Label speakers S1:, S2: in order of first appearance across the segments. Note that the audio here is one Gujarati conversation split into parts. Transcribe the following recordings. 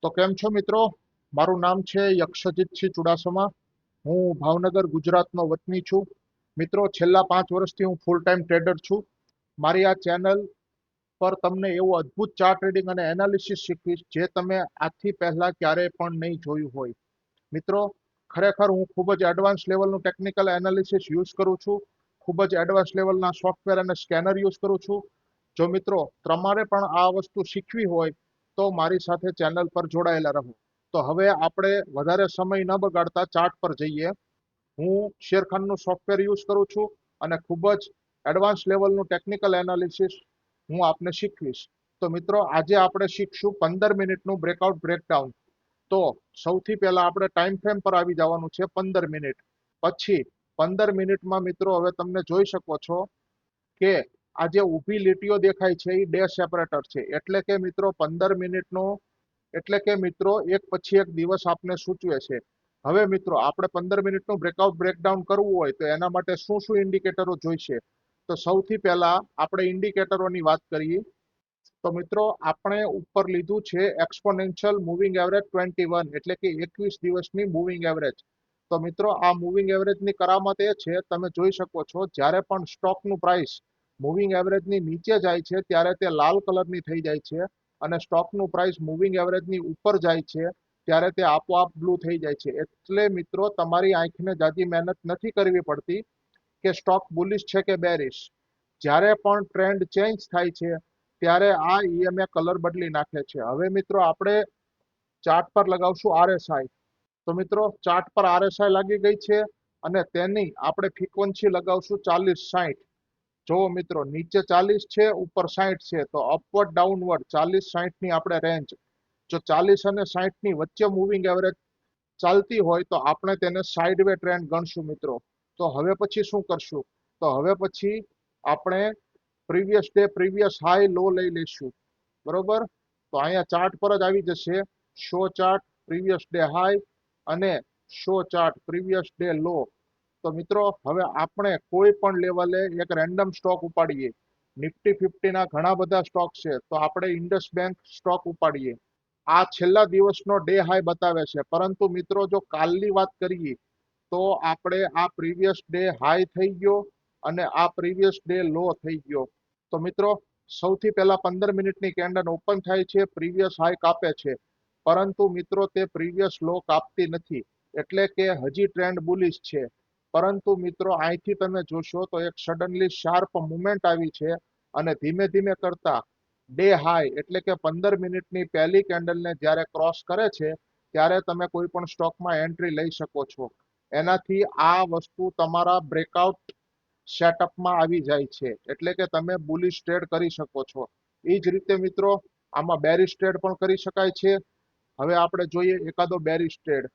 S1: તો કેમ છો મિત્રો? મારું નામ છે યક્ષજીતસિંહ ચુડાસમા. હું ભાવનગર ગુજરાતનો વતની છું. મિત્રો, છેલ્લા 5 વર્ષથી હું ફૂલ ટાઈમ ટ્રેડર છું. મારી આ ચેનલ પર તમને એવું અદ્ભુત ચાર્ટ ટ્રેડિંગ અને એનાલિસિસ શીખવીશ જે તમે આથી પહેલા ક્યારેય પણ નહીં જોયું હોય. મિત્રો, ખરેખર હું ખૂબ જ એડવાન્સ લેવલનું ટેકનિકલ એનાલિસિસ યુઝ કરું છું. ખૂબ જ એડવાન્સ લેવલના સોફ્ટવેર અને સ્કેનર યુઝ કરું છું. જો મિત્રો તમારે પણ આ વસ્તુ શીખવી હોય તો મારી સાથે ચેનલ પર જોડાયેલા રહો. તો હવે આપણે વધારે સમય ન બગાડતા ચાર્ટ પર જઈએ. હું શેરખાનનું સોફ્ટવેર યુઝ કરું છું અને ખૂબ જ એડવાન્સ લેવલનું ટેકનિકલ એનાલિસિસ હું આપને શીખવીશ. તો મિત્રો, આજે આપણે શીખશું 15 મિનિટનું બ્રેકઆઉટ બ્રેકડાઉન. તો સૌથી પહેલા આપણે ટાઈમ ફ્રેમ પર આવી જવાનું છે 15 મિનિટ. પછી 15 મિનિટમાં મિત્રો હવે તમને જોઈ શકો છો કે આ જે ઊભી લીટીઓ દેખાય છે એ ડે સેપરેટર છે. એટલે કે મિત્રો 15 મિનિટનો એક પછી એક દિવસ આપને સૂચવે છે. હવે મિત્રો આપણે 15 મિનિટનું બ્રેકઆઉટ બ્રેકડાઉન કરવું હોય તો એના માટે શું શું ઇન્ડિકેટરો જોઈશે? તો સૌથી પહેલા આપણે ઇન્ડિકેટરોની વાત કરીએ. તો મિત્રો આપણે ઉપર લીધું છે એક્સપોનેન્શિયલ મૂવિંગ એવરેજ 21, એટલે કે 21 દિવસની મૂવિંગ એવરેજ. તો મિત્રો આ મૂવિંગ એવરેજની કરામત એ છે, તમે જોઈ શકો છો જ્યારે પણ સ્ટોકનું પ્રાઇસ મૂવિંગ એવરેજની નીચે જાય છે ત્યારે તે લાલ કલરની થઈ જાય છે, અને સ્ટોકનું પ્રાઇસ મૂવિંગ એવરેજની ઉપર જાય છે ત્યારે તે આપોઆપ બ્લુ થઈ જાય છે. એટલે મિત્રો તમારી આંખને જાજી મહેનત નથી કરવી પડતી કે સ્ટોક બુલિશ છે કે બેરિશ. જ્યારે પણ ટ્રેન્ડ ચેન્જ થાય છે ત્યારે આ ઈએમએ કલર બદલી નાખે છે. હવે મિત્રો આપણે ચાર્ટ પર લગાવશું આરએસઆઈ. તો મિત્રો ચાર્ટ પર આરએસઆઈ લાગી ગઈ છે અને તેની આપણે ફ્રીક્વન્સી લગાવશું 40-60. જો મિત્રો નીચે 40 છે, ઉપર 60 છે, તો અપવર્ડ ડાઉનવર્ડ 40-60 ની આપણે રેન્જ. જો 40 અને 60 ની વચ્ચે મૂવિંગ એવરેજ ચાલતી હોય તો આપણે તેને સાઇડવે ટ્રેન્ડ ગણશું મિત્રો. તો હવે પછી શું કરશું? તો હવે પછી આપણે previous day previous high low લઈ લઈશું. બરોબર? તો અહીંયા ચાર્ટ પર જ આવી જશે show chart previous day high અને શો ચાર્ટ પ્રીવિયસ ડે લો. તો મિત્રો હવે આપણે કોઈ પણ લેવલે એક રેન્ડમ સ્ટોક ઉપાડીએ. નિફ્ટી 50 ના ઘણા બધા સ્ટોક છે, તો આપણે ઇન્ડસ બેંક સ્ટોક ઉપાડીએ. આ છેલ્લા દિવસનો ડે હાઈ બતાવે છે, પરંતુ મિત્રો જો કાલની વાત કરીએ તો આપણે આ પ્રીવિયસ ડે હાઈ થઈ ગયો અને આ પ્રીવિયસ ડે લો થઈ ગયો. તો મિત્રો સૌથી પહેલા 15 મિનિટની કેન્ડલ ઓપન થાય છે, પ્રીવિયસ હાઈ કાપે છે, પરંતુ મિત્રો તે પ્રીવિયસ લો કાપતી નથી. એટલે કે હજી ટ્રેન્ડ બુલિશ છે. પરંતુ મિત્રો અહીંથી તમે જોશો તો એક સડનલી શાર્પ મુવમેન્ટ આવી છે અને ધીમે ધીમે કરતા ડે હાઈ એટલે કે 15 મિનિટની પહેલી કેન્ડલને જ્યારે ક્રોસ કરે છે ત્યારે તમે કોઈ પણ સ્ટોકમાં એન્ટ્રી લઈ શકો છો. એનાથી આ વસ્તુ તમારા બ્રેકઆઉટ સેટઅપમાં આવી જાય છે, એટલે કે તમે બુલિશ ટ્રેડ કરી શકો છો. એ જ રીતે મિત્રો આમાં બેરિશ ટ્રેડ પણ કરી શકાય છે. હવે આપણે જોઈએ એકાદો બેરિશ ટ્રેડ.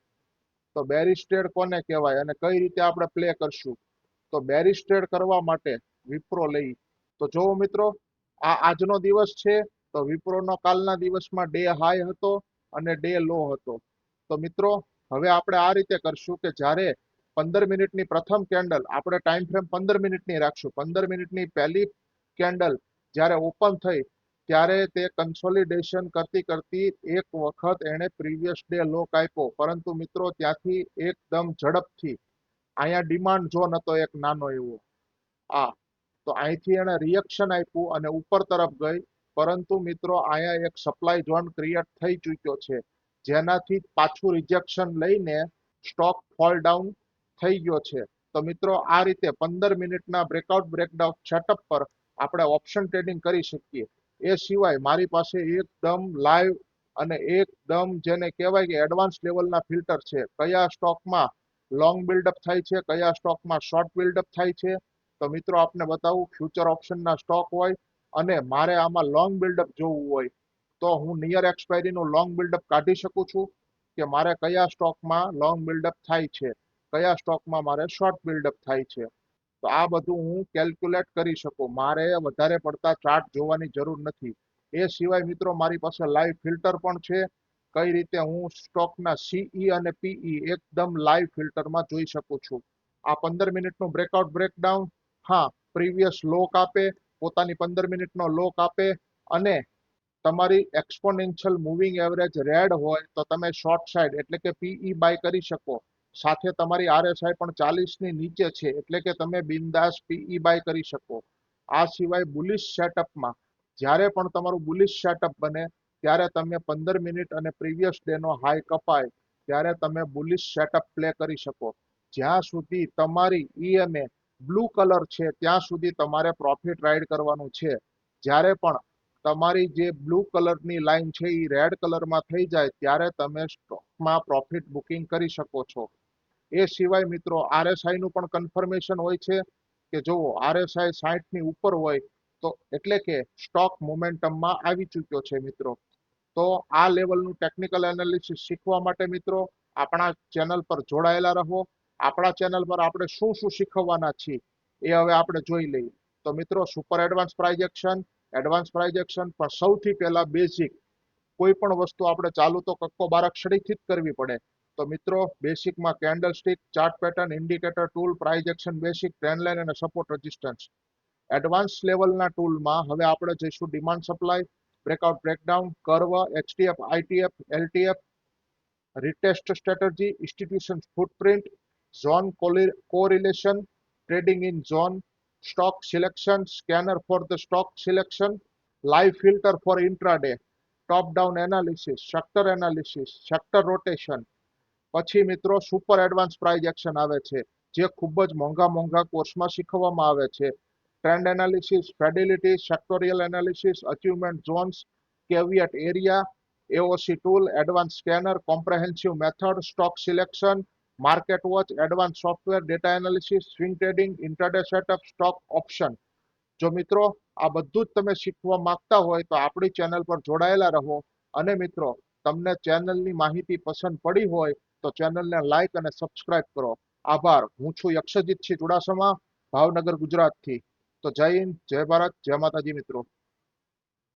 S1: તો બેરિશ ટ્રેડ કોને કહેવાય અને કઈ રીતે આપણે પ્લે કરશું? તો બેરિશ ટ્રેડ કરવા માટે વિપ્રો લઈ. તો જોવો મિત્રો, આ આજનો દિવસ છે. તો વિપ્રોનો કાલના દિવસમાં ડે હાઈ હતો અને ડે લો હતો. તો મિત્રો હવે આપણે આ રીતે કરશું કે જ્યારે 15 મિનિટની પ્રથમ કેન્ડલ, આપણે ટાઈમ ફ્રેમ 15 મિનિટની રાખશું. 15 મિનિટની પહેલી કેન્ડલ જ્યારે ઓપન થઈ ત્યારે તે કન્સોલિડેશન કરતી કરતી એક વખત એણે પ્રીવિયસ ડે લો કાપ્યો, પરંતુ મિત્રો ત્યાંથી એકદમ ઝડપથી અહીંયા ડિમાન્ડ ઝોન હતો એક નાનો એવો. આ તો અહીંથી એણે રિએક્શન આપ્યું અને ઉપર તરફ ગઈ, પરંતુ મિત્રો અહીંયા એક સપ્લાય ઝોન ક્રિએટ થઈ ચૂક્યો છે, જેનાથી પાછું રિજેક્શન લઈને સ્ટોક ફોલ ડાઉન થઈ ગયો છે. તો મિત્રો આ રીતે 15 મિનિટના બ્રેકઆઉટ બ્રેકડાઉન સેટઅપ પર આપણે ઓપ્શન ટ્રેડિંગ કરી શકીએ. એ સિવાય મારી પાસે એકદમ લાઈવ અને એકદમ જેને કહેવાય કે એડવાન્સ લેવલના ફિલ્ટર છે. કયા સ્ટોકમાં લોંગ બિલ્ડઅપ થાય છે, કયા સ્ટોકમાં શોર્ટ બિલ્ડઅપ થાય છે. તો મિત્રો આપને બતાવું, ફ્યુચર ઓપ્શનના સ્ટોક હોય અને મારે આમાં લોંગ બિલ્ડઅપ જોવું હોય તો હું નિયર એક્સપાયરીનું લોંગ બિલ્ડઅપ કાઢી શકું છું કે મારે કયા સ્ટોકમાં લોંગ બિલ્ડઅપ થાય છે, કયા સ્ટોકમાં મારે શોર્ટ બિલ્ડઅપ થાય છે. તો આ બધું હું કેલ્ક્યુલેટ કરી શકું. મારે વધારે પડતા ચાર્ટ જોવાની જરૂર નથી. એ સિવાય મિત્રો મારી પાસે લાઈવ ફિલ્ટર પણ છે. કઈ રીતે હું સ્ટોકના સીઈ અને પીઈ એકદમ લાઈવ ફિલ્ટરમાં જોઈ શકું છું. આ 15 મિનિટનું બ્રેકઆઉટ બ્રેકડાઉન, હા, પ્રીવિયસ લો કાપે, પોતાની 15 મિનિટનો લો કાપે અને તમારી એક્સપોનેન્શિયલ મૂવિંગ એવરેજ રેડ હોય તો તમે શોર્ટ સાઇડ એટલે કે પીઈ બાય કરી શકો. સાથે તમારી આરએસઆઈ પણ 40 ની નીચે છે એટલે કે તમે બિંદાસ પીઈ બાય કરી શકો. આ સિવાય બુલિશ સેટઅપમાં જ્યારે પણ તમારું બુલિશ સેટઅપ બને ત્યારે તમે 15 મિનિટ અને પ્રીવિયસ ડેનો હાઈ કપાય ત્યારે તમે બુલિશ સેટઅપ પ્લે કરી શકો. જ્યાં સુધી તમારી ઈએમએ બ્લુ કલર છે ત્યાં સુધી તમારે પ્રોફિટ રાઇડ કરવાનું છે. જ્યારે પણ તમારી જે બ્લુ કલરની લાઈન છે એ રેડ કલરમાં થઈ જાય ત્યારે તમે સ્ટોકમાં પ્રોફિટ બુકિંગ કરી શકો છો. એ સિવાય મિત્રો આરએસઆઈ નું પણ કન્ફર્મેશન હોય છે કે જો આરએસઆઈ 60 ની ઉપર હોય તો એટલે કે સ્ટોક મોમેન્ટમમાં આવી ચૂક્યો છે મિત્રો. તો આ લેવલનું ટેકનિકલ એનાલિસિસ શીખવા માટે મિત્રો આપણા ચેનલ પર જોડાયેલા રહો. આપણા ચેનલ પર આપણે શું શું શીખવવાના છીએ એ હવે આપણે જોઈ લઈએ. તો મિત્રો સુપર એડવાન્સ પ્રાઇઝેક્શન, એડવાન્સ પ્રાઇઝેક્શન, પણ સૌથી પહેલા બેઝિક કોઈ પણ વસ્તુ આપણે ચાલુ તો કક્કો બારાક્ષડીથી જ કરવી પડે. તો મિત્રો બેસિકમાં candle stick, chart pattern, indicator tool, price action basic, trend line અને સપોર્ટ રેઝિસ્ટન્સ. એડવાન્સ લેવલના ટૂલમાં હવે આપણે જઈશું demand supply, breakout breakdown, curve, HTF, ITF, LTF, retest strategy, institution footprint, zone correlation, trading in zone, stock selection, scanner for the stock selection, live filter for intraday, top down analysis, sector rotation. પછી મિત્રો સુપર એડવાન્સ પ્રાઇઝ એક્શન આવે છે જે ખૂબ જ મોંઘા કોર્સમાં શીખવવામાં આવે છે. ટ્રેન્ડ એનાલિસિસ, ફેડિલિટી, sectorial analysis, achievement zones, caveat area, AOC tool, advanced scanner, comprehensive method, stock selection, market watch, advanced software, data analysis, swing trading, intraday setup, stock option. જો મિત્રો આ બધું જ તમે શીખવા માંગતા હોય તો આપણી ચેનલ પર જોડાયેલા રહો. અને મિત્રો તમને ચેનલની માહિતી પસંદ પડી હોય તો ચેનલને લાઈક અને સબસ્ક્રાઇબ કરો. આભાર. હું છું યક્ષજીતસિંહ ચુડાસમા, ભાવનગર ગુજરાતથી. તો જય હિન્દ, જય ભારત, જય માતાજી મિત્રો.